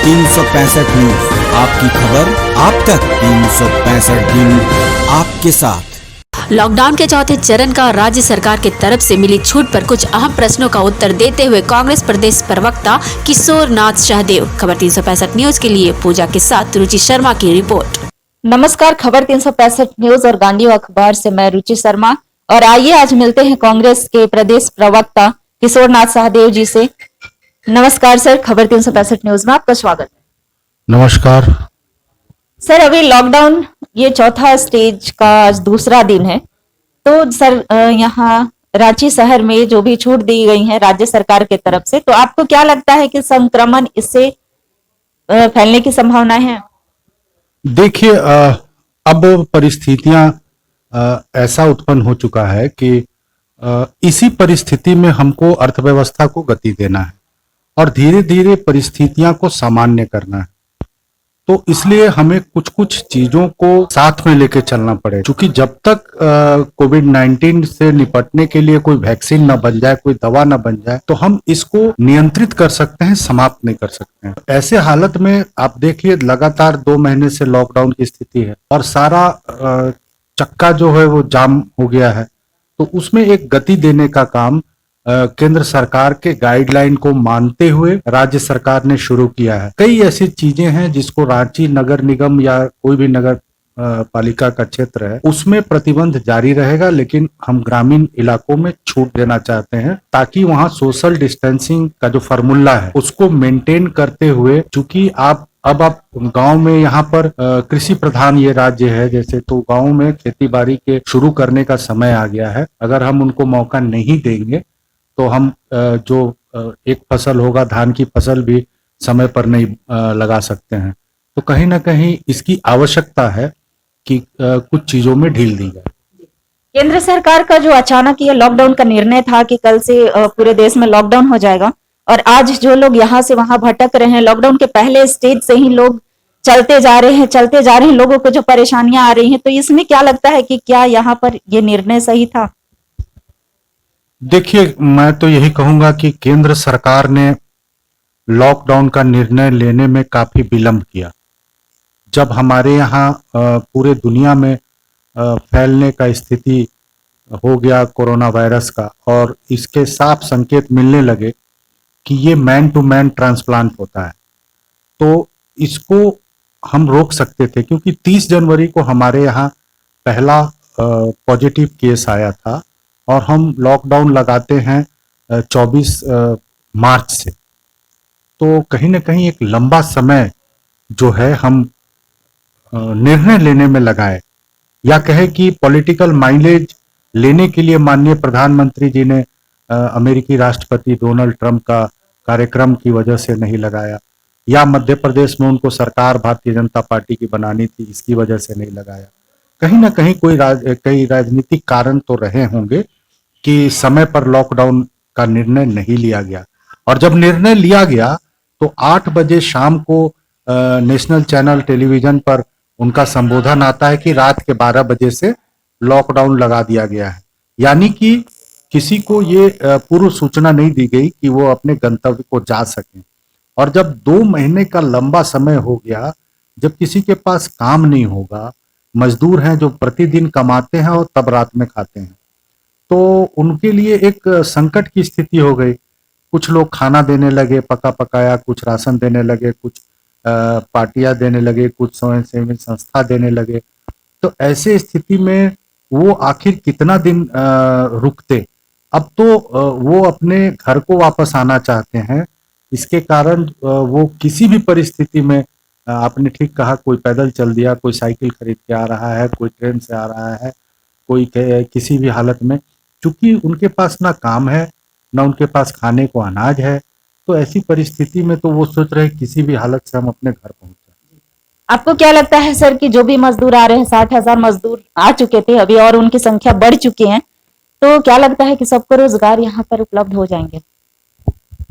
365 news, आपकी खबर आप तक। 365 दिन आपके साथ। लॉकडाउन के चौथे चरण का राज्य सरकार की तरफ से मिली छूट पर कुछ अहम प्रश्नों का उत्तर देते हुए कांग्रेस प्रदेश प्रवक्ता किशोर नाथ शाहदेव। खबर 365 न्यूज के लिए पूजा के साथ रुचि शर्मा की रिपोर्ट। नमस्कार, खबर 365 न्यूज और गांधी अखबार से मैं रुचि शर्मा। और आइए आज मिलते हैं कांग्रेस के प्रदेश प्रवक्ता किशोर नाथ शाहदेव जी से। नमस्कार सर, खबर 365 न्यूज में आपका स्वागत है। नमस्कार सर, अभी लॉकडाउन ये चौथा स्टेज का आज दूसरा दिन है, तो सर यहाँ रांची शहर में जो भी छूट दी गई है राज्य सरकार की तरफ से, तो आपको क्या लगता है कि संक्रमण इससे फैलने की संभावना है? देखिए, अब परिस्थितियां ऐसा उत्पन्न हो चुका है कि इसी परिस्थिति में हमको अर्थव्यवस्था को गति देना है और धीरे धीरे परिस्थितियां को सामान्य करना है। तो इसलिए हमें कुछ कुछ चीजों को साथ में लेके चलना पड़े, क्योंकि जब तक कोविड-19 से निपटने के लिए कोई वैक्सीन न बन जाए, कोई दवा न बन जाए, तो हम इसको नियंत्रित कर सकते हैं, समाप्त नहीं कर सकते हैं। ऐसे हालत में आप देखिए, लगातार 2 महीने से लॉकडाउन की स्थिति है और सारा चक्का जो है वो जाम हो गया है। तो उसमें एक गति देने का काम केंद्र सरकार के गाइडलाइन को मानते हुए राज्य सरकार ने शुरू किया है। कई ऐसी चीजें हैं जिसको रांची नगर निगम या कोई भी नगर पालिका का क्षेत्र है उसमें प्रतिबंध जारी रहेगा, लेकिन हम ग्रामीण इलाकों में छूट देना चाहते हैं ताकि वहां सोशल डिस्टेंसिंग का जो फार्मूला है उसको मेंटेन करते हुए, चूंकि आप गांव में यहाँ पर कृषि प्रधान ये राज्य है जैसे, तो गांव में खेती बाड़ी के शुरू करने का समय आ गया है। अगर हम उनको मौका नहीं देंगे तो हम जो एक फसल होगा, धान की फसल भी समय पर नहीं लगा सकते हैं। तो कहीं ना कहीं इसकी आवश्यकता है कि कुछ चीजों में ढील दी जाए। केंद्र सरकार का जो अचानक ये लॉकडाउन का निर्णय था कि कल से पूरे देश में लॉकडाउन हो जाएगा, और आज जो लोग यहाँ से वहां भटक रहे हैं, लॉकडाउन के पहले स्टेज से ही लोग चलते जा रहे हैं, लोगों को जो परेशानियां आ रही हैं, तो इसमें क्या लगता है कि क्या यहाँ पर ये निर्णय सही था? देखिए, मैं तो यही कहूंगा कि केंद्र सरकार ने लॉकडाउन का निर्णय लेने में काफी विलंब किया। जब हमारे यहाँ पूरे दुनिया में फैलने का स्थिति हो गया कोरोना वायरस का, और इसके साफ संकेत मिलने लगे कि ये मैन टू मैन ट्रांसप्लांट होता है, तो इसको हम रोक सकते थे, क्योंकि 30 जनवरी को हमारे यहाँ पहला पॉजिटिव केस आया था और हम लॉकडाउन लगाते हैं 24 मार्च से। तो कहीं ना कहीं एक लंबा समय जो है हम निर्णय लेने में लगाए, या कहे कि पॉलिटिकल माइलेज लेने के लिए माननीय प्रधानमंत्री जी ने अमेरिकी राष्ट्रपति डोनाल्ड ट्रंप का कार्यक्रम की वजह से नहीं लगाया, या मध्य प्रदेश में उनको सरकार भारतीय जनता पार्टी की बनानी थी, इसकी वजह से नहीं लगाया। कहीं ना कहीं कई राजनीतिक कारण तो रहे होंगे कि समय पर लॉकडाउन का निर्णय नहीं लिया गया। और जब निर्णय लिया गया तो 8 बजे शाम को नेशनल चैनल टेलीविजन पर उनका संबोधन आता है कि रात के 12 बजे से लॉकडाउन लगा दिया गया है, यानी कि किसी को ये पूर्व सूचना नहीं दी गई कि वो अपने गंतव्य को जा सकें। और जब 2 महीने का लंबा समय हो गया, जब किसी के पास काम नहीं होगा, मजदूर हैं जो प्रतिदिन कमाते हैं और तब रात में खाते हैं, तो उनके लिए एक संकट की स्थिति हो गई। कुछ लोग खाना देने लगे पका पकाया, कुछ राशन देने लगे, कुछ पार्टियां देने लगे, कुछ स्वयंसेवी संस्था देने लगे। तो ऐसे स्थिति में वो आखिर कितना दिन रुकते। अब तो वो अपने घर को वापस आना चाहते हैं। इसके कारण वो किसी भी परिस्थिति में, आपने ठीक कहा, कोई पैदल चल दिया, कोई साइकिल खरीद के आ रहा है, कोई ट्रेन से आ रहा है, कोई किसी भी हालत में, क्योंकि उनके पास ना काम है ना उनके पास खाने को अनाज है। तो ऐसी परिस्थिति में तो वो सोच रहे किसी भी हालत से हम अपने घर पहुंच जाए। आपको क्या लगता है सर कि जो भी मजदूर आ रहे हैं, 60,000 मजदूर आ चुके थे अभी और उनकी संख्या बढ़ चुकी है, तो क्या लगता है कि सबको रोजगार यहाँ पर उपलब्ध हो जाएंगे?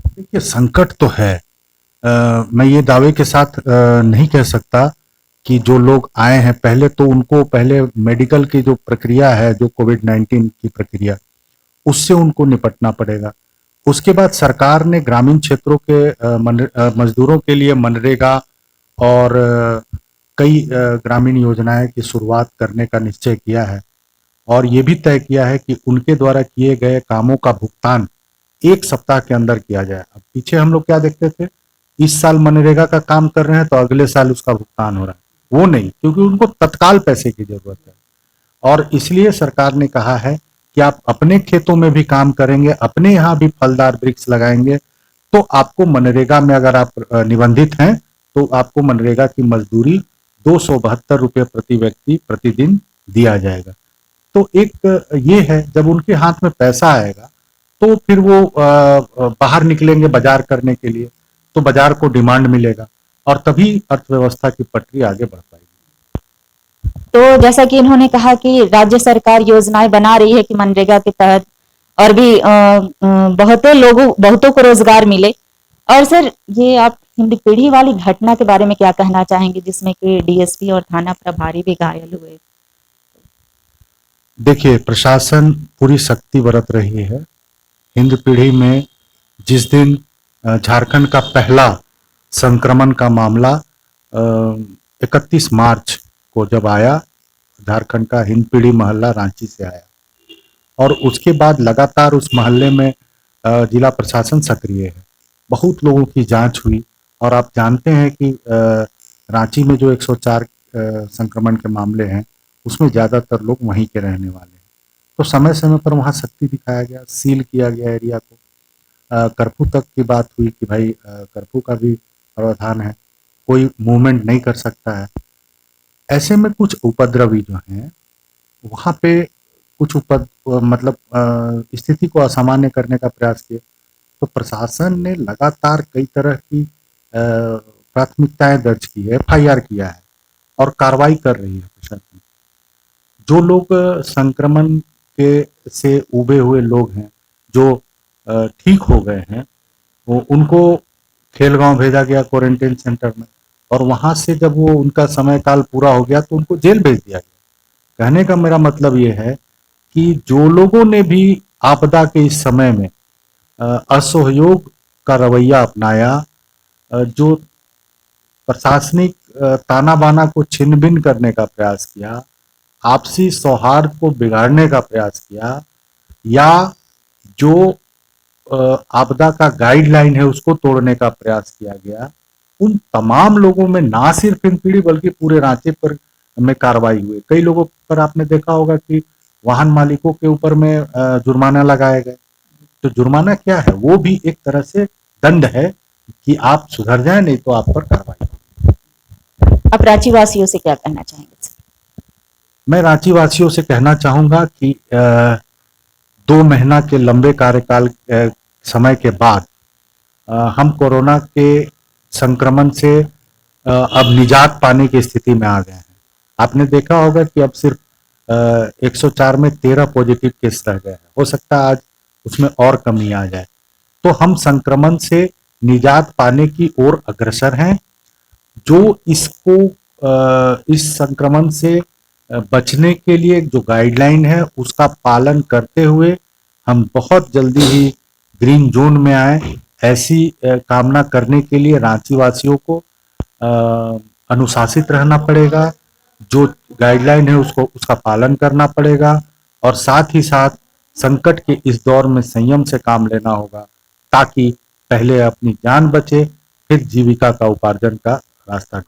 देखिए, संकट तो है। मैं ये दावे के साथ नहीं कह सकता कि जो लोग आए हैं, पहले मेडिकल की जो प्रक्रिया है, जो कोविड-19 की प्रक्रिया, उससे उनको निपटना पड़ेगा। उसके बाद सरकार ने ग्रामीण क्षेत्रों के मजदूरों के लिए मनरेगा और कई ग्रामीण योजनाएं की शुरुआत करने का निश्चय किया है और ये भी तय किया है कि उनके द्वारा किए गए कामों का भुगतान 1 सप्ताह के अंदर किया जाए। अब पीछे हम लोग क्या देखते थे, इस साल मनरेगा का काम कर रहे हैं तो अगले साल उसका भुगतान हो रहा है, वो नहीं, क्योंकि उनको तत्काल पैसे की जरूरत है। और इसलिए सरकार ने कहा है कि आप अपने खेतों में भी काम करेंगे, अपने यहाँ भी फलदार वृक्ष लगाएंगे तो आपको मनरेगा में अगर आप निबंधित हैं तो आपको मनरेगा की मजदूरी 272 रुपये प्रति व्यक्ति प्रतिदिन दिया जाएगा। तो एक ये है, जब उनके हाथ में पैसा आएगा तो फिर वो बाहर निकलेंगे बाजार करने के लिए, तो बाजार को डिमांड मिलेगा और तभी अर्थव्यवस्था की पटरी आगे बढ़ पाएगी। तो जैसा कि इन्होंने कहा कि राज्य सरकार योजनाएं बना रही है कि मनरेगा के तहत और भी बहुतों को रोजगार मिले। और सर, ये आप हिंदपीढ़ी वाली घटना के बारे में क्या कहना चाहेंगे जिसमें कि डीएसपी और थाना प्रभारी भी घायल हुए? देखिए, प्रशासन पूरी सख्ती बरत रही है। हिंदपीढ़ी में जिस दिन झारखंड का पहला संक्रमण का मामला 31 मार्च को जब आया, झारखंड का हिंदपीढ़ी मोहल्ला रांची से आया और उसके बाद लगातार उस मोहल्ले में जिला प्रशासन सक्रिय है। बहुत लोगों की जांच हुई और आप जानते हैं कि रांची में जो 104 संक्रमण के मामले हैं उसमें ज़्यादातर लोग वहीं के रहने वाले हैं। तो समय समय पर वहाँ सख्ती दिखाया गया, सील किया गया एरिया को। कर्फ्यू तक की बात हुई कि भाई कर्फ्यू का भी प्रावधान है, कोई मूवमेंट नहीं कर सकता है। ऐसे में कुछ उपद्रवी जो हैं वहाँ पे कुछ स्थिति को असामान्य करने का प्रयास किया, तो प्रशासन ने लगातार कई तरह की प्राथमिकताएं दर्ज की है, FIR किया है और कार्रवाई कर रही है प्रशासन। जो लोग संक्रमण के से उबे हुए लोग हैं, जो ठीक हो गए हैं, वो उनको खेलगांव भेजा गया क्वारंटाइन सेंटर में और वहां से जब वो उनका समय काल पूरा हो गया तो उनको जेल भेज दिया गया। कहने का मेरा मतलब ये है कि जो लोगों ने भी आपदा के इस समय में असहयोग का रवैया अपनाया, जो प्रशासनिक ताना बाना को छिन भिन करने का प्रयास किया, आपसी सौहार्द को बिगाड़ने का प्रयास किया, या जो आपदा का गाइडलाइन है उसको तोड़ने का प्रयास किया गया, उन तमाम लोगों में ना सिर्फ हिंदपीढ़ी बल्कि पूरे रांची पर में कार्रवाई हुई। कई लोगों पर आपने देखा होगा कि वाहन मालिकों के ऊपर में जुर्माना लगाए गए। तो जुर्माना क्या है, वो भी एक तरह से दंड है कि आप सुधर जाए, नहीं तो आप पर कार्रवाई। आप रांची वासियों से क्या कहना चाहेंगे? मैं रांची वासियों से कहना चाहूंगा कि 2 महीना के लंबे कार्यकाल समय के बाद हम कोरोना के संक्रमण से अब निजात पाने की स्थिति में आ गए हैं। आपने देखा होगा कि अब सिर्फ 104 में 13 पॉजिटिव केस रह गए हैं। हो सकता है आज उसमें और कमी आ जाए। तो हम संक्रमण से निजात पाने की ओर अग्रसर हैं। जो इस संक्रमण से बचने के लिए जो गाइडलाइन है उसका पालन करते हुए हम बहुत जल्दी ही ग्रीन जोन में आए, ऐसी कामना करने के लिए रांची वासियों को अनुशासित रहना पड़ेगा। जो गाइडलाइन है उसका पालन करना पड़ेगा और साथ ही साथ संकट के इस दौर में संयम से काम लेना होगा, ताकि पहले अपनी जान बचे, फिर जीविका का उपार्जन का रास्ता